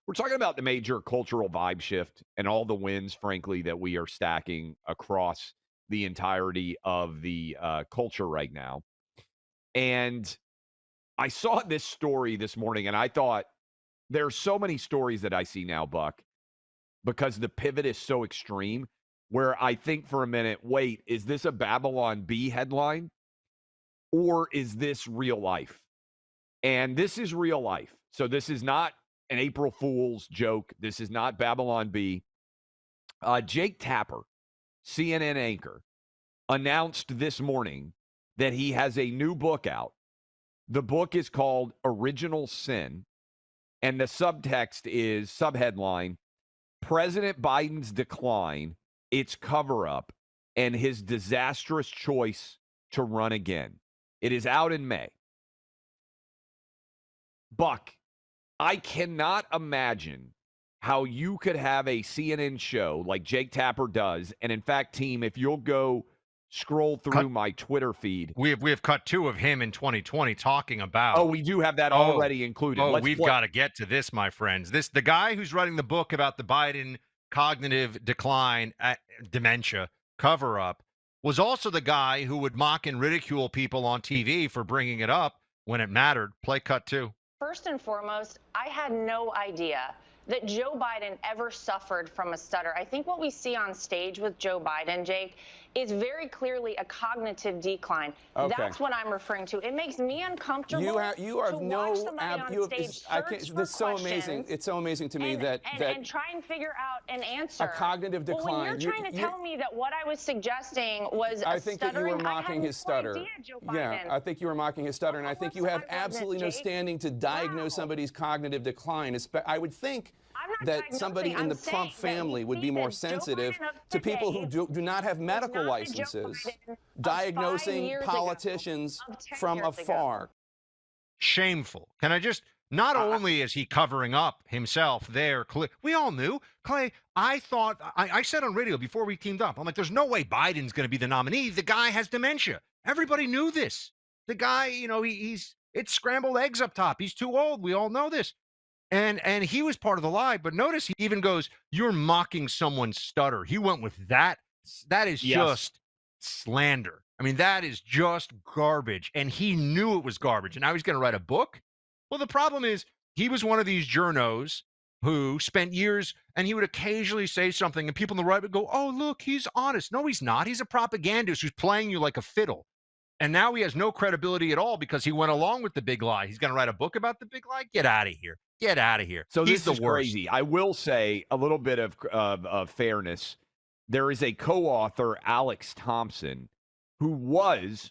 We're talking about the major cultural vibe shift and all the wins, frankly, that we are stacking across the entirety of the culture right now. And I saw this story this morning, and I thought there are so many stories that I see now, Buck, because the pivot is so extreme. Where I think for a minute, wait, is this a Babylon B headline or is this real life? And this is real life. So this is not an April Fool's joke. This is not Babylon B. Jake Tapper, CNN anchor, announced this morning that he has a new book out. The book is called Original Sin, and the subheadline, President Biden's Decline, Its Cover-Up, and His Disastrous Choice to Run Again. It is out in May. Buck, I cannot imagine how you could have a CNN show like Jake Tapper does. And in fact, team, if you'll go scroll through my Twitter feed. We have cut 2 of him in 2020 talking about. Oh, we do have that already included. We've got to get to this, my friends. The guy who's writing the book about the Biden cognitive decline, dementia cover up, was also the guy who would mock and ridicule people on TV for bringing it up when it mattered. Play cut 2. First and foremost, I had no idea that Joe Biden ever suffered from a stutter. I think what we see on stage with Joe Biden, Jake, is very clearly a cognitive decline. Okay. That's what I'm referring to. It makes me uncomfortable You are to no watch somebody on stage search for this is so amazing. questions It's so amazing to me that and try and figure out an answer. a cognitive decline. Well, when you're trying to tell me that what I was suggesting was I think that you were mocking his stutter. Yeah, I think you were mocking his stutter, and I think you have absolutely no standing to diagnose somebody's cognitive decline. I would think that somebody in the Trump family would be more sensitive to people who do not have medical licenses diagnosing politicians from afar. Shameful. Can I just, not only is he covering up himself there, we all knew. Clay, I thought, I said on radio before we teamed up, I'm like, there's no way Biden's going to be the nominee. The guy has dementia. Everybody knew this. The guy, it's scrambled eggs up top. He's too old. We all know this. And he was part of the lie, but notice he even goes, you're mocking someone's stutter. He went with that. That is just slander. I mean, that is just garbage. And he knew it was garbage. And now he's going to write a book. Well, the problem is he was one of these journos who spent years, and he would occasionally say something, and people on the right would go, oh, look, he's honest. No, he's not. He's a propagandist who's playing you like a fiddle. And now he has no credibility at all because he went along with the big lie. He's going to write a book about the big lie? Get out of here. Get out of here. So He's this is the worst. crazy. I will say a little bit of fairness. There is a co-author, Alex Thompson, who was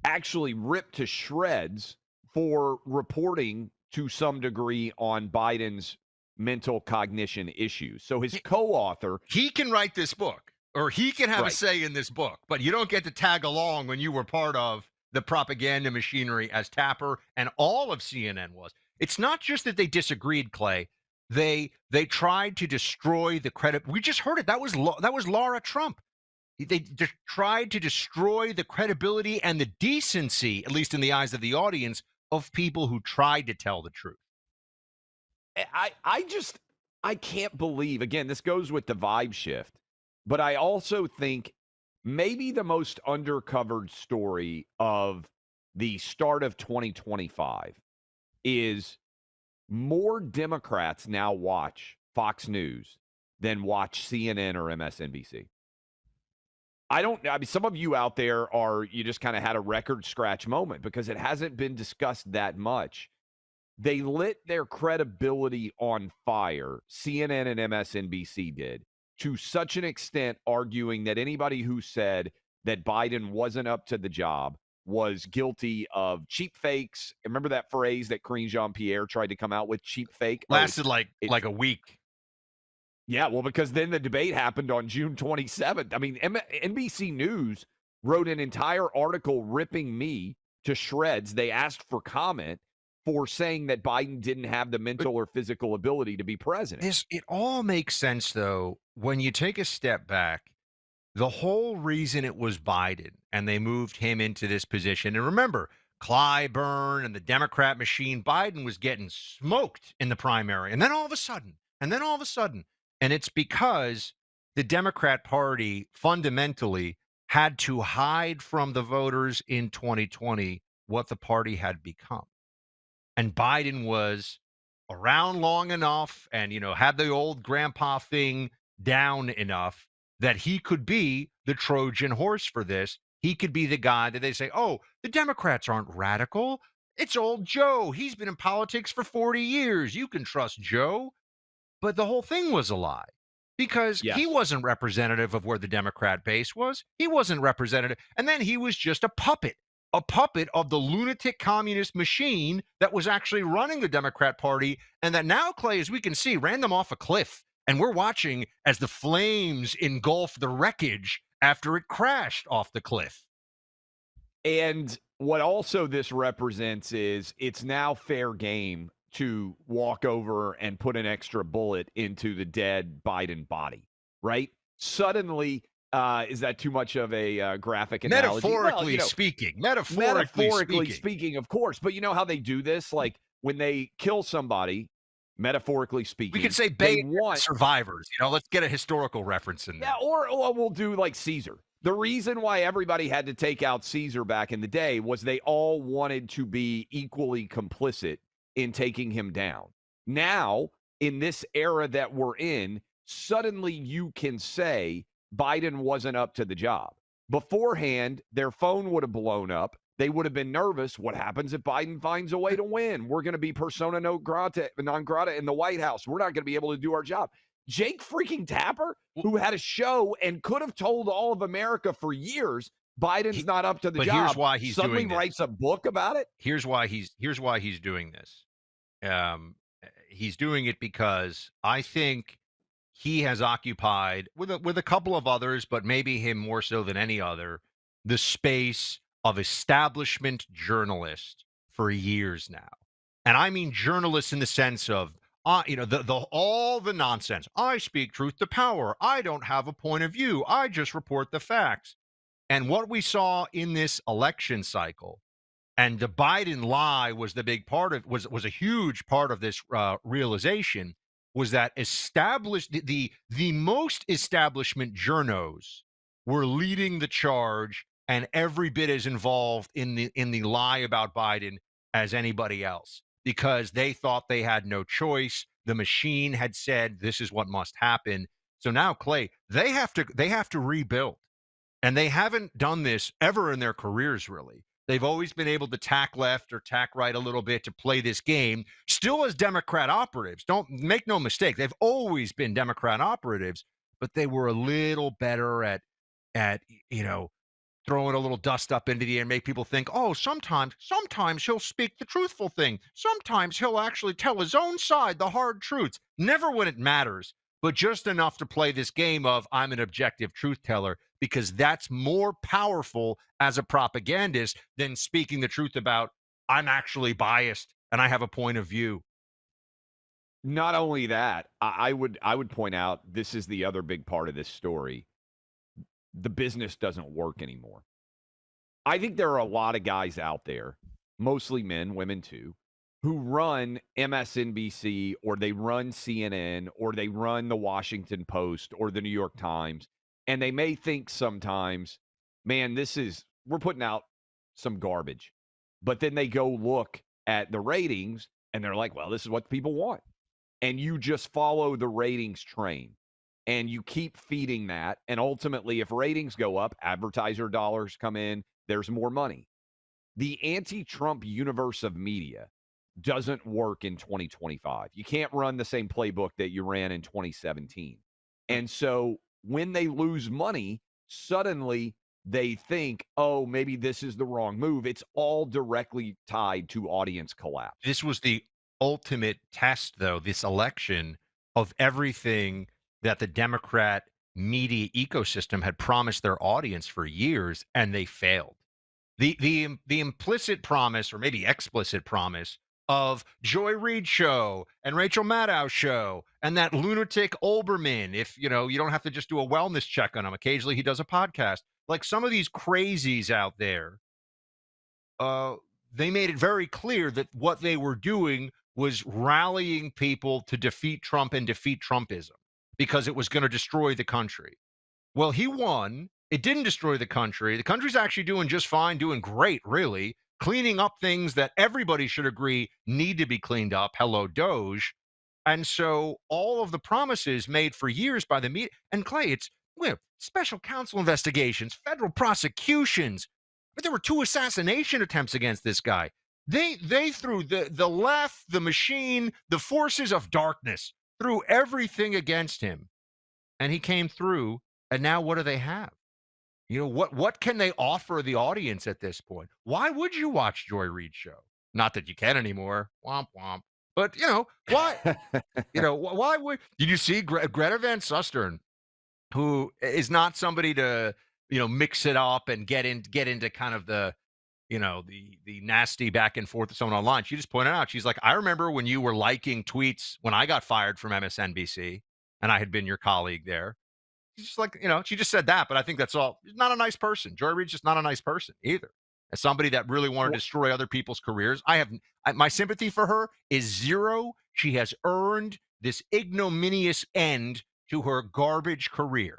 actually ripped to shreds for reporting to some degree on Biden's mental cognition issues. So his co-author, he can write this book, or he can have a say in this book, but you don't get to tag along when you were part of the propaganda machinery as Tapper and all of CNN was. It's not just that they disagreed, Clay. They tried to destroy the credit. We just heard it. That was Laura Trump. They just tried to destroy the credibility and the decency, at least in the eyes of the audience, of people who tried to tell the truth. I can't believe, again, this goes with the vibe shift, but I also think maybe the most undercovered story of the start of 2025 is more Democrats now watch Fox News than watch CNN or MSNBC. I mean, some of you out there you just kind of had a record scratch moment because it hasn't been discussed that much. They lit their credibility on fire, CNN and MSNBC did, to such an extent arguing that anybody who said that Biden wasn't up to the job was guilty of cheap fakes. Remember that phrase that Karine Jean-Pierre tried to come out with, cheap fake? Lasted like a week. Yeah, well, because then the debate happened on June 27th. I mean, NBC News wrote an entire article ripping me to shreds. They asked for comment for saying that Biden didn't have the mental or physical ability to be president. It all makes sense, though, when you take a step back. The whole reason it was Biden and they moved him into this position. And remember, Clyburn and the Democrat machine, Biden was getting smoked in the primary. And then all of a sudden, and it's because the Democrat Party fundamentally had to hide from the voters in 2020 what the party had become. And Biden was around long enough and, had the old grandpa thing down enough that he could be the Trojan horse for this. He could be the guy that they say, oh, the Democrats aren't radical. It's old Joe. He's been in politics for 40 years. You can trust Joe. But the whole thing was a lie because he Yes. wasn't representative of where the Democrat base was. He wasn't representative. And then he was just a puppet of the lunatic communist machine that was actually running the Democrat Party. And that now, Clay, as we can see, ran them off a cliff. And we're watching as the flames engulf the wreckage after it crashed off the cliff. And what also this represents is it's now fair game to walk over and put an extra bullet into the dead Biden body, right? Suddenly, is that too much of a graphic analogy? Metaphorically speaking, metaphorically speaking, of course. But you know how they do this? Like when they kill somebody, metaphorically speaking, we could say they want survivors. Let's get a historical reference in there. Yeah, or we'll do like Caesar. The reason why everybody had to take out Caesar back in the day was they all wanted to be equally complicit in taking him down. Now, in this era that we're in, suddenly you can say Biden wasn't up to the job. Beforehand, their phone would have blown up. They would have been nervous. What happens if Biden finds a way to win? We're going to be persona non grata in the White House. We're not going to be able to do our job. Jake freaking Tapper, who had a show and could have told all of America for years, Biden's not up to the job. Here's why he's suddenly doing this. Writes a book about it. Here's why he's doing this. He's doing it because I think he has occupied with a couple of others, but maybe him more so than any other, the space of establishment journalist for years now. And I mean journalists in the sense of all the nonsense. I speak truth to power. I don't have a point of view. I just report the facts. And what we saw in this election cycle, and the Biden lie was the big part of was a huge part of this realization, was that the most establishment journos were leading the charge and every bit as involved in the lie about Biden as anybody else, because they thought they had no choice. The machine had said this is what must happen. So now, Clay, they have to rebuild. And they haven't done this ever in their careers, really. They've always been able to tack left or tack right a little bit to play this game, still as Democrat operatives. Don't make no mistake. They've always been Democrat operatives, but they were a little better at throwing a little dust up into the air and make people think, oh, sometimes he'll speak the truthful thing. Sometimes he'll actually tell his own side the hard truths. Never when it matters, but just enough to play this game of I'm an objective truth teller, because that's more powerful as a propagandist than speaking the truth about I'm actually biased and I have a point of view. Not only that, I would point out, this is the other big part of this story. The business doesn't work anymore. I think there are a lot of guys out there, mostly men, women too, who run MSNBC or they run CNN or they run the Washington Post or the New York Times. And they may think sometimes, man, we're putting out some garbage. But then they go look at the ratings and they're like, well, this is what people want. And you just follow the ratings train. And you keep feeding that. And ultimately, if ratings go up, advertiser dollars come in, there's more money. The anti-Trump universe of media doesn't work in 2025. You can't run the same playbook that you ran in 2017. And so when they lose money, suddenly they think, oh, maybe this is the wrong move. It's all directly tied to audience collapse. This was the ultimate test, though, this election, of everything that the Democrat media ecosystem had promised their audience for years, and they failed. The implicit promise, or maybe explicit promise, of Joy Reid show and Rachel Maddow show and that lunatic Olbermann, if you don't have to just do a wellness check on him. Occasionally he does a podcast. Like some of these crazies out there, they made it very clear that what they were doing was rallying people to defeat Trump and defeat Trumpism because it was going to destroy the country. Well, he won. It didn't destroy the country. The country's actually doing just fine, doing great, really, cleaning up things that everybody should agree need to be cleaned up. Hello, Doge. And so all of the promises made for years by the media, and Clay, it's special counsel investigations, federal prosecutions, but there were 2 assassination attempts against this guy. They threw the left, the machine, the forces of darkness, threw everything against him. And he came through, and now what do they have? What can they offer the audience at this point? Why would you watch Joy Reid's show? Not that you can anymore. Womp womp. But why? Why would? Did you see Greta Van Susteren, who is not somebody to mix it up and get into kind of the the nasty back and forth with someone online? She just pointed out, she's like, I remember when you were liking tweets when I got fired from MSNBC, and I had been your colleague there. She's just like, she just said that, but I think that's all. She's not a nice person. Joy Reid's just not a nice person either. As somebody that really wanted to destroy other people's careers, my sympathy for her is zero. She has earned this ignominious end to her garbage career.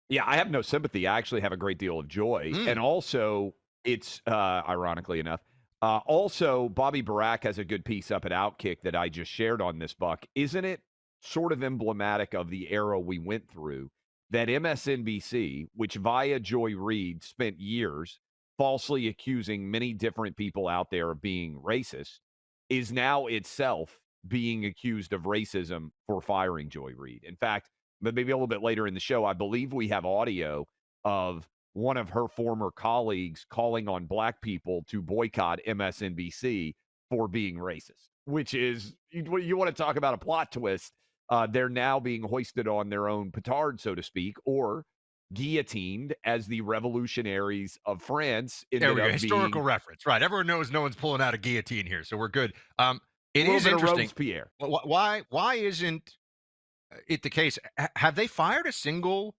Yeah, I have no sympathy. I actually have a great deal of joy. And also, it's, ironically enough, also, Bobby Barack has a good piece up at Outkick that I just shared on this, Buck. Isn't it sort of emblematic of the era we went through that MSNBC, which via Joy Reid spent years falsely accusing many different people out there of being racist, is now itself being accused of racism for firing Joy Reid. In fact, maybe a little bit later in the show, I believe we have audio of one of her former colleagues calling on black people to boycott MSNBC for being racist, which is, you want to talk about a plot twist. They're now being hoisted on their own petard, so to speak, or guillotined as the revolutionaries of France. There we go. Historical reference. Right. Everyone knows no one's pulling out a guillotine here, so we're good. It is interesting. Robespierre. Why isn't it the case? Have they fired a single?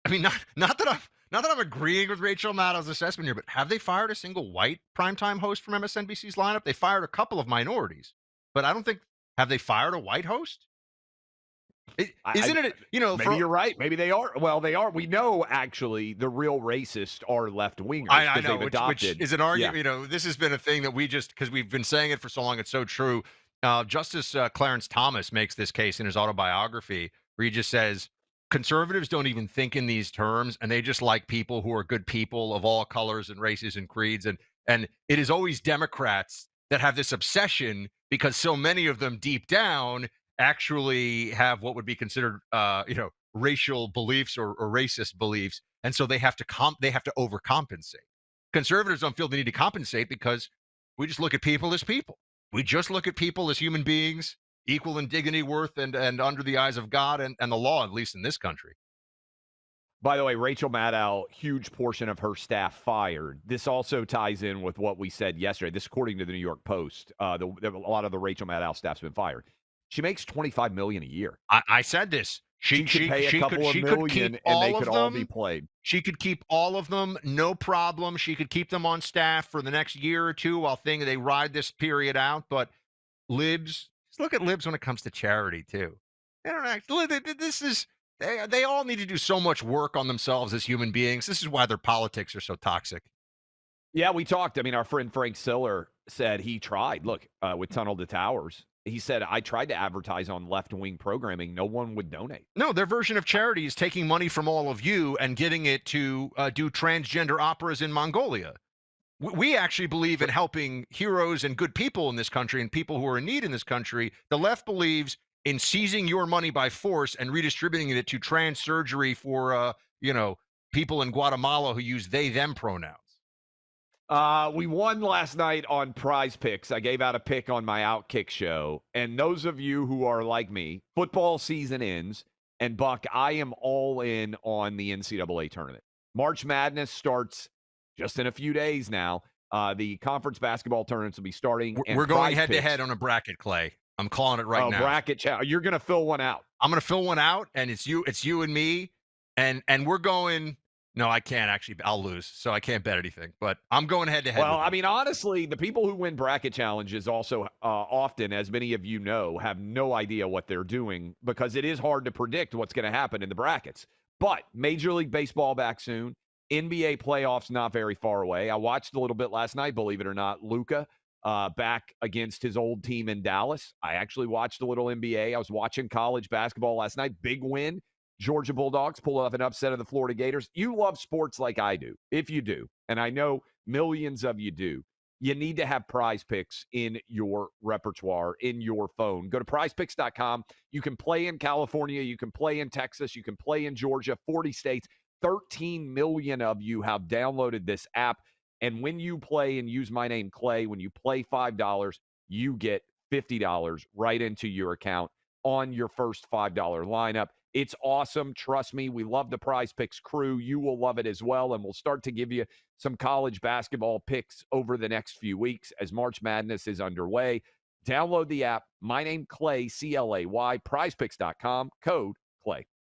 I mean, not that I'm agreeing with Rachel Maddow's assessment here, but have they fired a single white primetime host from MSNBC's lineup? They fired a couple of minorities, but I don't think. Have they fired a white host? Isn't it? Maybe you're right. Maybe they are. Well, they are. We know actually the real racists are left wingers. I know, which is an argument. Yeah. This has been a thing that we just, because we've been saying it for so long, it's so true. Justice Clarence Thomas makes this case in his autobiography, where he just says conservatives don't even think in these terms, and they just like people who are good people of all colors and races and creeds, and it is always Democrats that have this obsession because so many of them deep down actually have what would be considered, racial beliefs or racist beliefs, and so they have to overcompensate. Conservatives don't feel the need to compensate because we just look at people as people. We just look at people as human beings, equal in dignity, worth, and under the eyes of God and the law, at least in this country. By the way, Rachel Maddow, huge portion of her staff fired. This also ties in with what we said yesterday. This, according to the New York Post, a lot of the Rachel Maddow staff's been fired. She makes $25 million a year. I said this. She could pay a couple of million, and they could all be played. She could keep all of them, no problem. She could keep them on staff for the next year or two while they ride this period out. But libs, just look at libs when it comes to charity too. They don't act. This is they all need to do so much work on themselves as human beings. This is why their politics are so toxic. Yeah, we talked. I mean, our friend Frank Siller said he tried. Look, with Tunnel to Towers. He said, I tried to advertise on left-wing programming. No one would donate. No, their version of charity is taking money from all of you and giving it to do transgender operas in Mongolia. We actually believe in helping heroes and good people in this country and people who are in need in this country. The left believes in seizing your money by force and redistributing it to trans surgery for, people in Guatemala who use they, them pronouns. We won last night on Prize Picks. I gave out a pick on my Outkick show. And those of you who are like me, football season ends. And, Buck, I am all in on the NCAA tournament. March Madness starts just in a few days now. The conference basketball tournaments will be starting. We're going head-to-head on a bracket, Clay. I'm calling it right now. Bracket chat. You're going to fill one out. I'm going to fill one out, and it's you and me. And we're going No, I can't actually. I'll lose, so I can't bet anything. But I'm going head to head Well, with I you. mean, honestly, the people who win bracket challenges also often, as many of you know, have no idea what they're doing because it is hard to predict what's going to happen in the brackets. But Major League Baseball back soon. NBA playoffs not very far away. I watched a little bit last night, believe it or not. Luka back against his old team in Dallas. I actually watched a little NBA. I was watching college basketball last night. Big win. Georgia Bulldogs pull off an upset of the Florida Gators. You love sports like I do, if you do. And I know millions of you do. You need to have Prize Picks in your repertoire, in your phone. Go to prizepicks.com. You can play in California. You can play in Texas. You can play in Georgia, 40 states. 13 million of you have downloaded this app. And when you play and use my name, Clay, when you play $5, you get $50 right into your account on your first $5 lineup. It's awesome. Trust me. We love the Prize Picks crew. You will love it as well. And we'll start to give you some college basketball picks over the next few weeks as March Madness is underway. Download the app. My name, Clay, C-L-A-Y, prizepicks.com, code Clay.